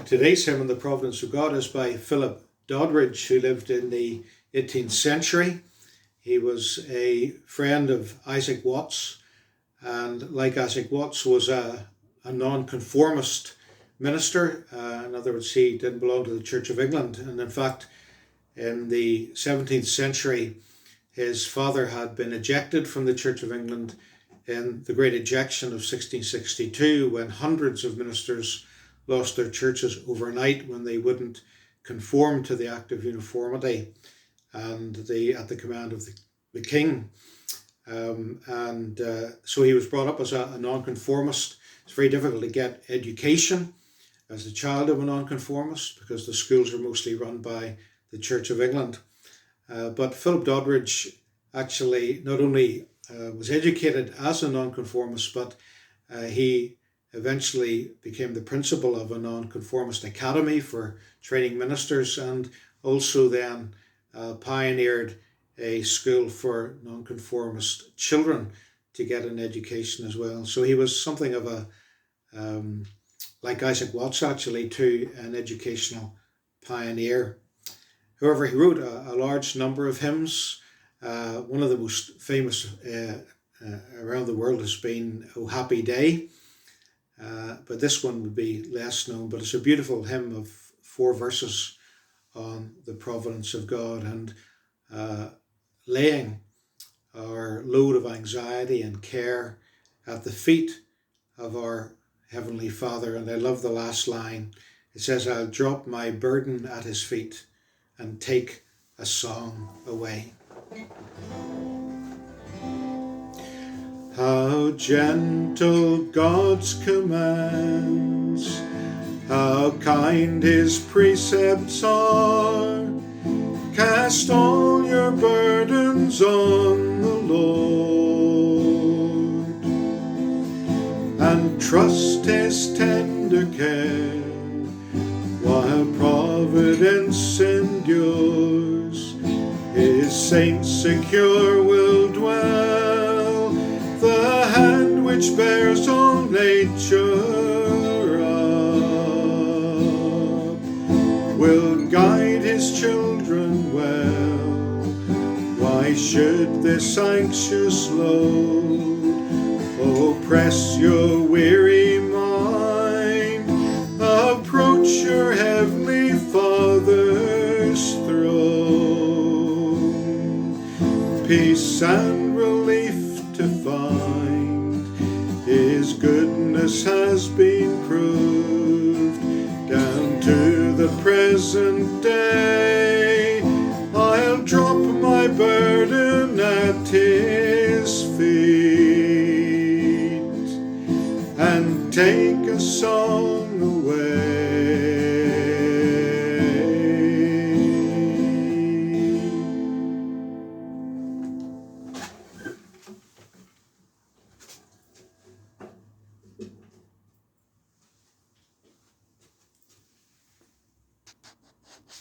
Today's hymn on the Providence of God is by Philip Doddridge, who lived in the 18th century. He was a friend of Isaac Watts, and like Isaac Watts was a non-conformist minister. In other words, he didn't belong to the Church of England, and in fact in the 17th century his father had been ejected from the Church of England in the Great Ejection of 1662, when hundreds of ministers lost their churches overnight when they wouldn't conform to the Act of Uniformity and at the command of the king. So he was brought up as a nonconformist. It's very difficult to get education as a child of a nonconformist because the schools are mostly run by the Church of England. But Philip Doddridge actually not only was educated as a nonconformist, but he eventually became the principal of a nonconformist academy for training ministers, and also then pioneered a school for nonconformist children to get an education as well. So he was something of a, like Isaac Watts actually, to an educational pioneer. However, he wrote a large number of hymns. One of the most famous around the world has been O Happy Day. But this one would be less known, but it's a beautiful hymn of 4 verses on the providence of God and laying our load of anxiety and care at the feet of our Heavenly Father. And I love the last line. It says, I'll drop my burden at his feet and take a song away. How gentle God's commands, how kind his precepts are. Cast all your burdens on the Lord, and trust his tender care, while providence endures. His saints secure will dwell, the hand which bears all nature up will guide his children well. Why should this anxious load oppress your weary mind? Approach your heavenly Father's throne, peace and relief to find. His goodness has been proved down to the present day. I'll drop my burden at his feet and take a song away.